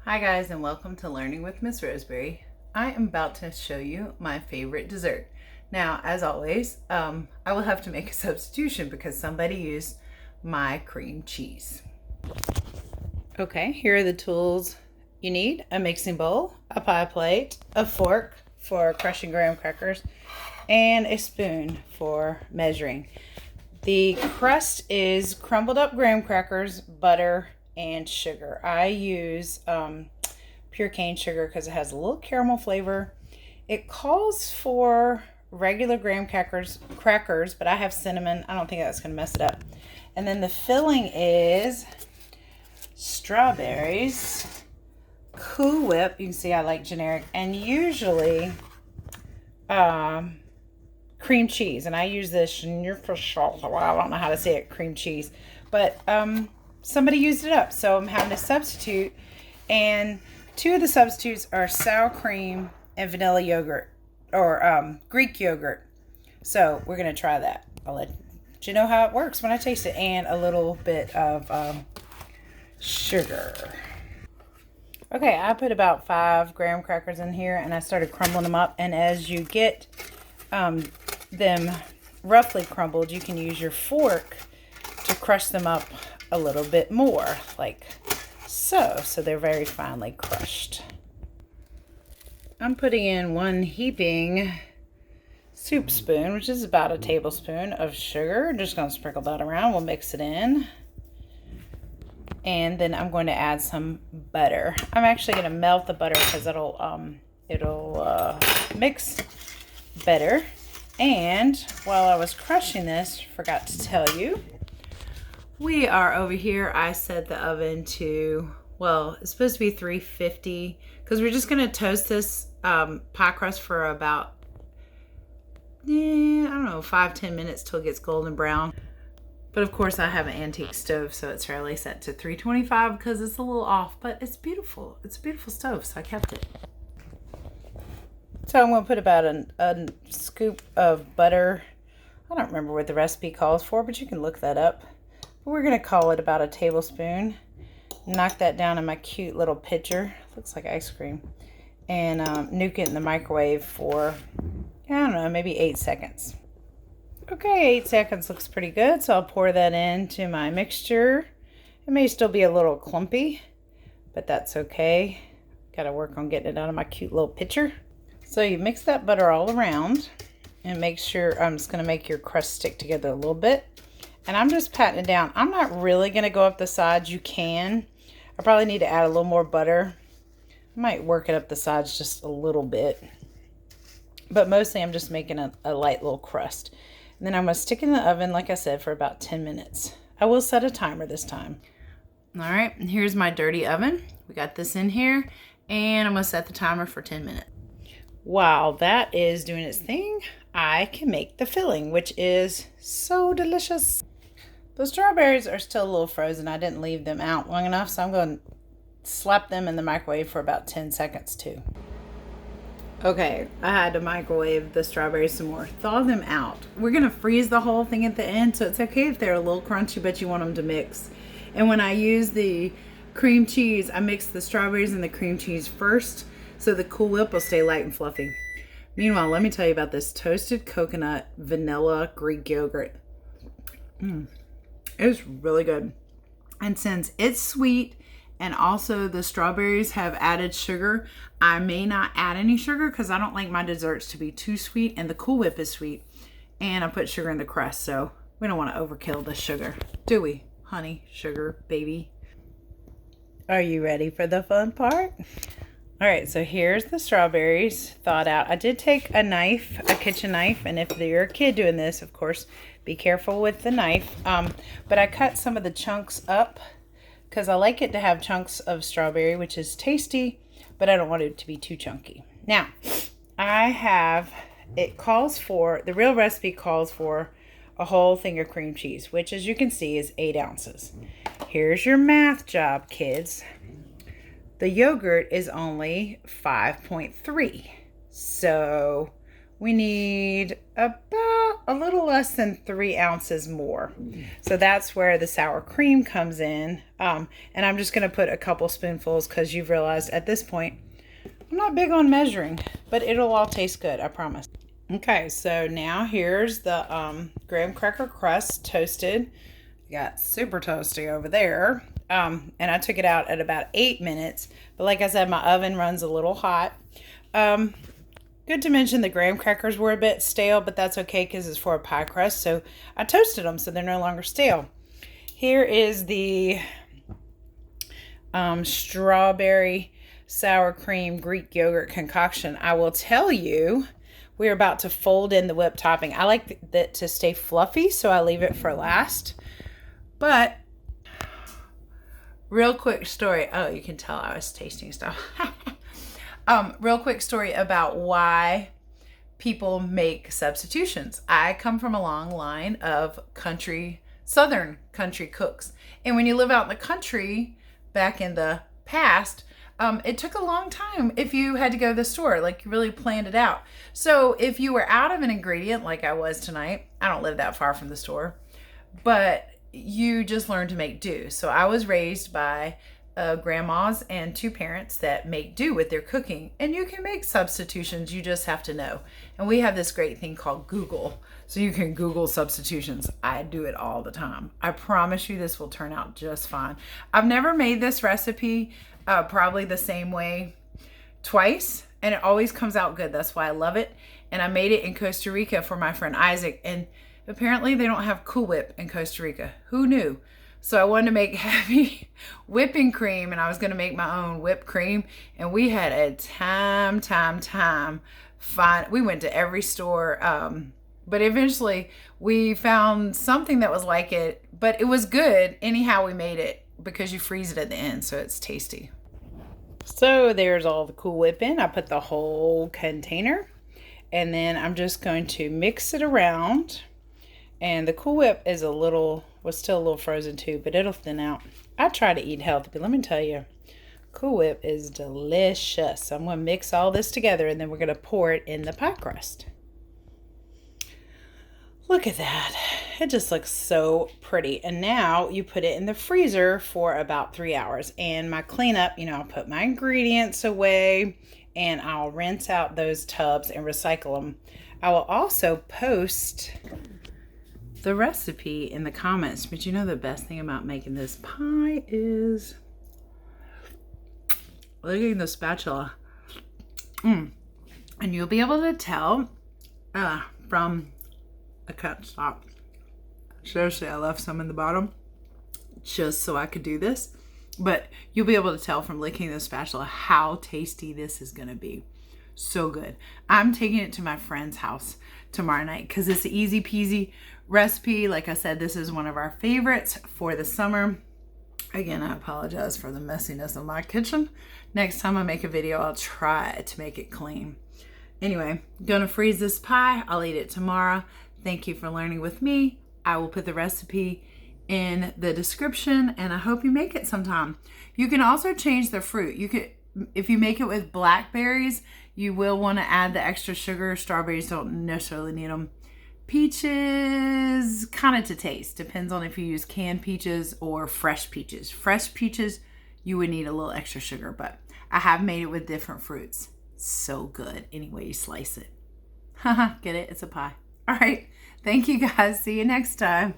Hi guys, and welcome to Learning with Miss Roseberry. I am about to show you my favorite dessert. Now, as always, I will have to make a substitution because somebody used my cream cheese. Okay, here are the tools you need: a mixing bowl, a pie plate, a fork for crushing graham crackers, and a spoon for measuring. The crust is crumbled up graham crackers, butter, and sugar. I use pure cane sugar because it has a little caramel flavor. It calls for regular graham crackers, but I have cinnamon. I don't think that's going to mess it up. And then the filling is strawberries, Cool Whip. You can see I like generic, and usually cream cheese. And I use this I don't know how to say it, cream cheese, but somebody used it up, so I'm having to substitute. And two of the substitutes are sour cream and vanilla yogurt, or Greek yogurt. So we're going to try that. I'll let you know how it works when I taste it. And a little bit of sugar. Okay, I put about 5 graham crackers in here, and I started crumbling them up. And as you get them roughly crumbled, you can use your fork to crush them up a little bit more, like so they're very finely crushed. I'm putting in 1 heaping soup spoon, which is about a tablespoon of sugar. Just going to sprinkle that around. We'll mix it in, and then I'm going to add some butter. I'm actually going to melt the butter because it'll mix better. And while I was crushing this, forgot to tell you, we are over here. I set the oven to, well, it's supposed to be 350 because we're just going to toast this pie crust for about, I don't know, 5-10 minutes till it gets golden brown. But of course I have an antique stove, so it's rarely set to 325 because it's a little off, but it's beautiful. It's a beautiful stove, so I kept it. So I'm going to put about a scoop of butter. I don't remember what the recipe calls for, but you can look that up. We're going to call it about a tablespoon. Knock that down in my cute little pitcher. Looks like ice cream. And nuke it in the microwave for, I don't know, maybe 8 seconds. Okay, 8 seconds looks pretty good. So I'll pour that into my mixture. It may still be a little clumpy, but that's okay. Got to work on getting it out of my cute little pitcher. So you mix that butter all around and make sure, I'm just going to make your crust stick together a little bit. And I'm just patting it down. I'm not really going to go up the sides. You can. I probably need to add a little more butter. I might work it up the sides just a little bit. But mostly I'm just making a light little crust. And then I'm going to stick it in the oven, like I said, for about 10 minutes. I will set a timer this time. All right, and here's my dirty oven. We got this in here. And I'm going to set the timer for 10 minutes. While that is doing its thing, I can make the filling, which is so delicious. The strawberries are still a little frozen. I didn't leave them out long enough, so I'm going to slap them in the microwave for about 10 seconds too. Okay, I had to microwave the strawberries some more. Thaw them out. We're going to freeze the whole thing at the end, so it's okay if they're a little crunchy, but you want them to mix. And when I use the cream cheese, I mix the strawberries and the cream cheese first, so the Cool Whip will stay light and fluffy. Meanwhile, let me tell you about this toasted coconut vanilla Greek yogurt. It's really good. And since it's sweet and also the strawberries have added sugar, I may not add any sugar because I don't like my desserts to be too sweet, and the Cool Whip is sweet. And I put sugar in the crust, so we don't want to overkill the sugar, do we? Honey, sugar, baby. Are you ready for the fun part? All right, so here's the strawberries thawed out. I did take a knife, a kitchen knife, and if you're a kid doing this, of course, be careful with the knife. But I cut some of the chunks up because I like it to have chunks of strawberry, which is tasty, but I don't want it to be too chunky. Now, the real recipe calls for a whole thing of cream cheese, which as you can see is 8 ounces. Here's your math job, kids. The yogurt is only 5.3. So we need about a little less than 3 ounces more. So that's where the sour cream comes in. And I'm just going to put a couple spoonfuls because you've realized at this point, I'm not big on measuring, but it'll all taste good, I promise. Okay, so now here's the graham cracker crust toasted. Got super toasty over there. And I took it out at about 8 minutes. But like I said, my oven runs a little hot. Good to mention the graham crackers were a bit stale, but that's okay because it's for a pie crust. So I toasted them so they're no longer stale. Here is the strawberry sour cream Greek yogurt concoction. I will tell you, we're about to fold in the whipped topping. I like that to stay fluffy, so I leave it for last. But real quick story. Oh, you can tell I was tasting stuff. Real quick story about why people make substitutions. I come from a long line of southern country cooks. And when you live out in the country, back in the past, it took a long time if you had to go to the store, like you really planned it out. So if you were out of an ingredient, like I was tonight, I don't live that far from the store, but you just learn to make do. So I was raised by grandmas and 2 parents that make do with their cooking, and you can make substitutions. You just have to know. And we have this great thing called Google, so you can Google substitutions. I do it all the time. I promise you this will turn out just fine. I've never made this recipe probably the same way twice, and it always comes out good. That's why I love it. And I made it in Costa Rica for my friend Isaac, and apparently they don't have Cool Whip in Costa Rica. Who knew? So I wanted to make heavy whipping cream, and I was going to make my own whipped cream. And we had a time. We went to every store, but eventually we found something that was like it, but it was good anyhow we made it because you freeze it at the end, so it's tasty. So there's all the Cool Whip in. I put the whole container, and then I'm just going to mix it around. And the Cool Whip is was still a little frozen too, but it'll thin out. I try to eat healthy, but let me tell you, Cool Whip is delicious. So I'm going to mix all this together, and then we're going to pour it in the pie crust. Look at that. It just looks so pretty. And now you put it in the freezer for about 3 hours. And my cleanup, I'll put my ingredients away, and I'll rinse out those tubs and recycle them. I will also post the recipe in the comments, but the best thing about making this pie is looking the spatula. And you'll be able to tell from, I can't stop. Seriously, I left some in the bottom just so I could do this, but you'll be able to tell from licking the spatula how tasty this is going to be. So good. I'm taking it to my friend's house tomorrow night because it's an easy peasy recipe. Like I said, this is one of our favorites for the summer. Again, I apologize for the messiness of my kitchen. Next time I make a video, I'll try to make it clean. Anyway, gonna freeze this pie. I'll eat it tomorrow. Thank you for learning with me. I will put the recipe in the description, and I hope you make it sometime. You can also change the fruit. If you make it with blackberries, you will want to add the extra sugar. Strawberries don't necessarily need them. Peaches, kind of to taste. Depends on if you use canned peaches or fresh peaches. Fresh peaches, you would need a little extra sugar, but I have made it with different fruits. So good. Any way you slice it. Haha, get it? It's a pie. All right. Thank you guys. See you next time.